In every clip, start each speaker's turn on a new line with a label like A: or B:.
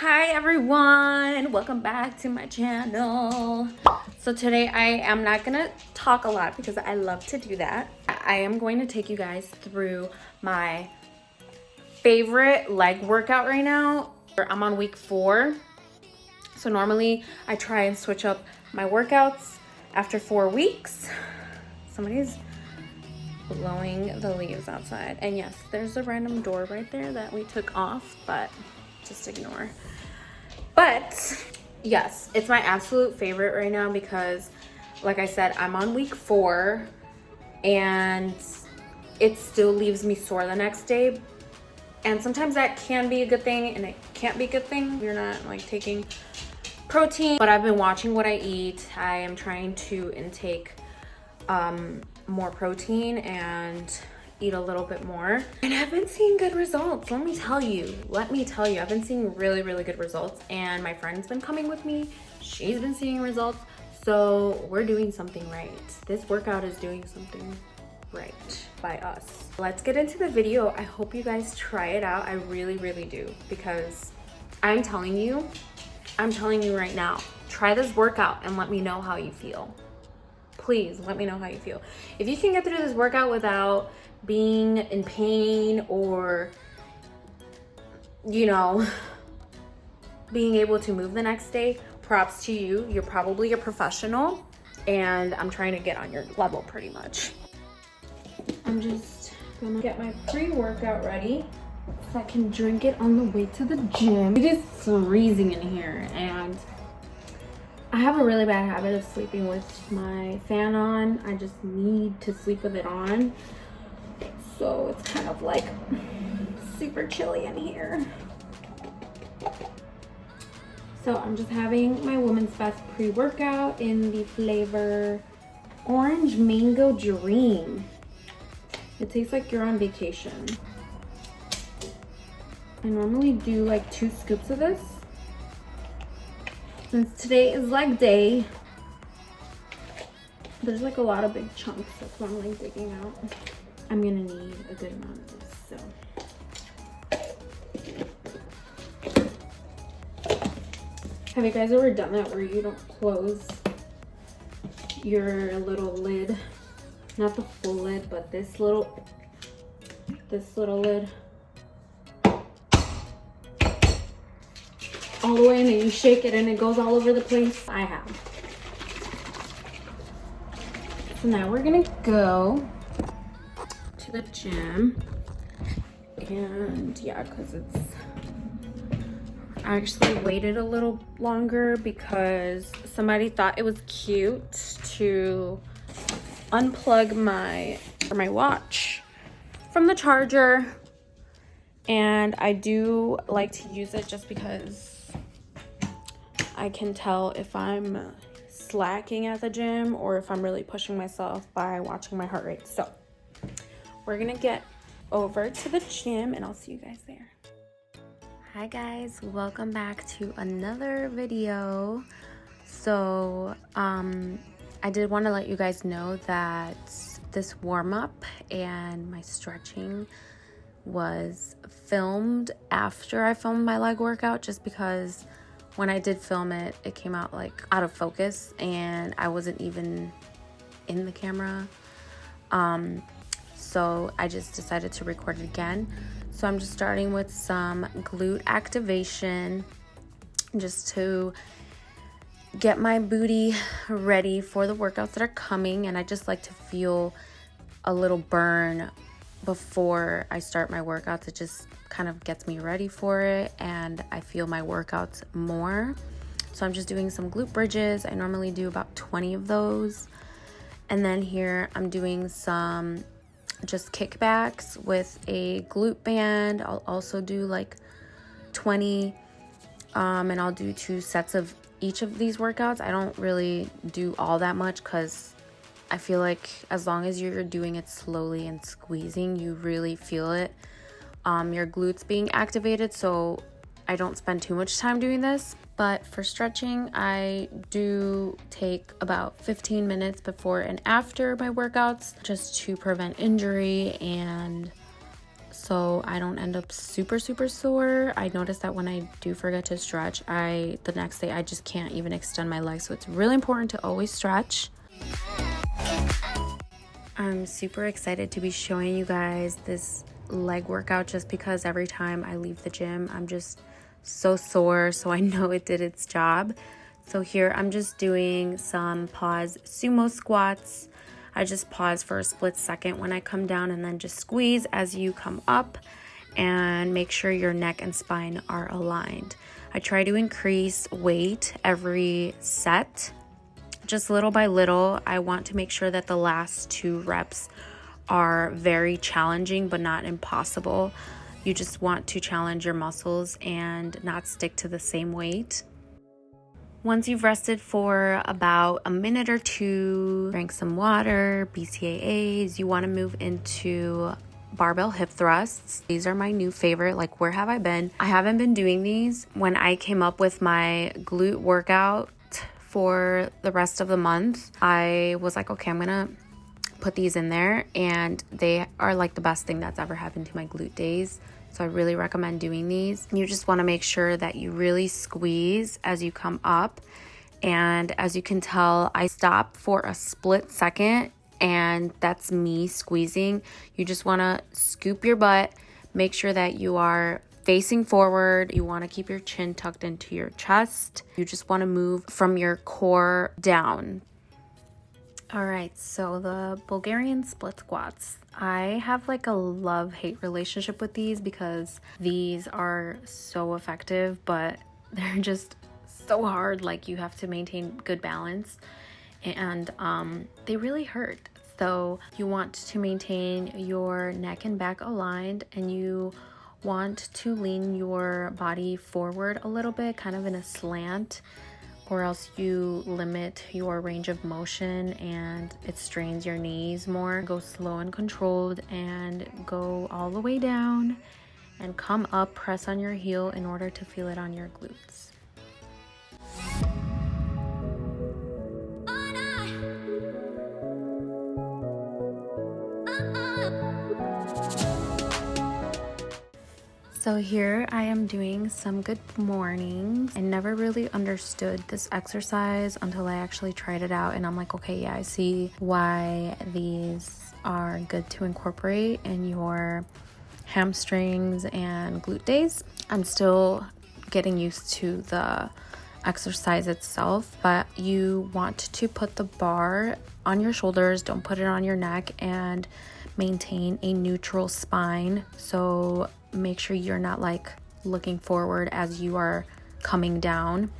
A: Hi everyone, welcome back to my channel. So today I am not gonna talk a lot because I love to do that. I am going to take you guys through my favorite leg workout right now. I'm on week 4. So normally I try and switch up my workouts after 4 weeks. Somebody's blowing the leaves outside. And yes, there's a random door right there that we took off, but just ignore. But yes, it's my absolute favorite right now because, like I said, I'm on week 4 and it still leaves me sore the next day. And sometimes that can be a good thing and it can't be a good thing. You're not like taking protein, but I've been watching what I eat. I am trying to intake more protein and eat a little bit more, and I've been seeing good results. Let me tell you, I've been seeing really good results, and my friend's been coming with me. She's been seeing results, so we're doing something right. This workout is doing something right by us. Let's get into the video. I hope you guys try it out. I really do, because I'm telling you right now, try this workout and let me know how you feel. Please let me know how you feel. If you can get through this workout without being in pain or, you know, being able to move the next day, props to you. You're probably a professional, and I'm trying to get on your level pretty much. I'm just gonna get my pre-workout ready so I can drink it on the way to the gym. It is freezing in here, and I have a really bad habit of sleeping with my fan on. I just need to sleep with it on. So it's kind of like super chilly in here. So I'm just having my Woman's Best pre-workout in the flavor Orange Mango Dream. It tastes like you're on vacation. I normally do like 2 scoops of this. Since today is leg day, there's like a lot of big chunks. That's what I'm like digging out. I'm gonna need a good amount of this, so. Have you guys ever done that where you don't close your little lid? Not the full lid, but this little lid. All the way, and then you shake it and it goes all over the place. I have. So now we're gonna go to the gym, and yeah, because I actually waited a little longer because somebody thought it was cute to unplug my watch from the charger, and I do like to use it just because I can tell if I'm slacking at the gym or if I'm really pushing myself by watching my heart rate. So we're gonna get over to the gym and I'll see you guys there. Hi guys, welcome back to another video. So I did want to let you guys know that this warm-up and my stretching was filmed after I filmed my leg workout, just because when I did film it, it came out like out of focus and I wasn't even in the camera. So I just decided to record it again. So I'm just starting with some glute activation just to get my booty ready for the workouts that are coming. And I just like to feel a little burn before I start my workouts. It just kind of gets me ready for it and I feel my workouts more. So I'm just doing some glute bridges. I normally do about 20 of those. And then here I'm doing some just kickbacks with a glute band. I'll also do like 20 and I'll do 2 sets of each of these workouts. I don't really do all that much because I feel like as long as you're doing it slowly and squeezing, you really feel it, your glutes being activated. So I don't spend too much time doing this. But for stretching, I do take about 15 minutes before and after my workouts just to prevent injury and so I don't end up super sore. I noticed that when I do forget to stretch, the next day I just can't even extend my legs. So it's really important to always stretch. I'm super excited to be showing you guys this leg workout just because every time I leave the gym, I'm just so sore. So I know it did its job. So here I'm just doing some pause sumo squats. I just pause for a split second when I come down and then just squeeze as you come up and make sure your neck and spine are aligned. I try to increase weight every set. Just little by little. I want to make sure that the last 2 reps are very challenging but not impossible. You just want to challenge your muscles and not stick to the same weight. Once you've rested for about a minute or 2, drink some water, BCAAs, you want to move into barbell hip thrusts. These are my new favorite. Like, where have I been? I haven't been doing these. When I came up with my glute workout for the rest of the month, I was like, okay, I'm gonna put these in there, and they are like the best thing that's ever happened to my glute days. So I really recommend doing these. You just want to make sure that you really squeeze as you come up, and as you can tell, I stop for a split second, and that's me squeezing. You just want to scoop your butt, make sure that you are facing forward. You want to keep your chin tucked into your chest. You just want to move from your core down. All right, so the Bulgarian split squats. I have like a love-hate relationship with these because these are so effective, but they're just so hard. Like, you have to maintain good balance, and they really hurt. So you want to maintain your neck and back aligned, and you want to lean your body forward a little bit, kind of in a slant, or else you limit your range of motion and it strains your knees more. Go slow and controlled and go all the way down and come up, press on your heel in order to feel it on your glutes. So here I am doing some good mornings. I never really understood this exercise until I actually tried it out, and I'm like, okay, yeah, I see why these are good to incorporate in your hamstrings and glute days. I'm still getting used to the exercise itself, but you want to put the bar on your shoulders, don't put it on your neck, and maintain a neutral spine. So make sure you're not like looking forward as you are coming down.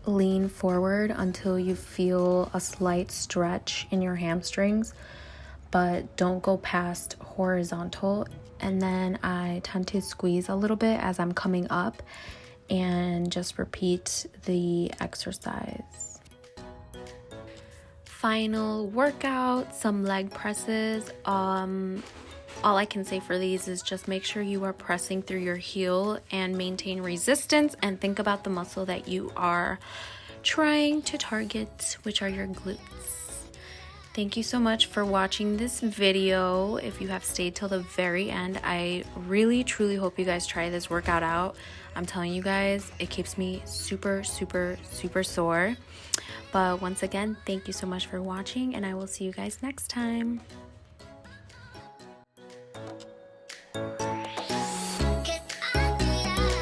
A: Lean forward until you feel a slight stretch in your hamstrings, but don't go past horizontal. And then I tend to squeeze a little bit as I'm coming up, and just repeat the exercise. Final workout, some leg presses. All I can say for these is just make sure you are pressing through your heel and maintain resistance, and think about the muscle that you are trying to target, which are your glutes. Thank you so much for watching this video. If you have stayed till the very end, I really truly hope you guys try this workout out. I'm telling you guys, it keeps me super sore. But once again, thank you so much for watching, and I will see you guys next time.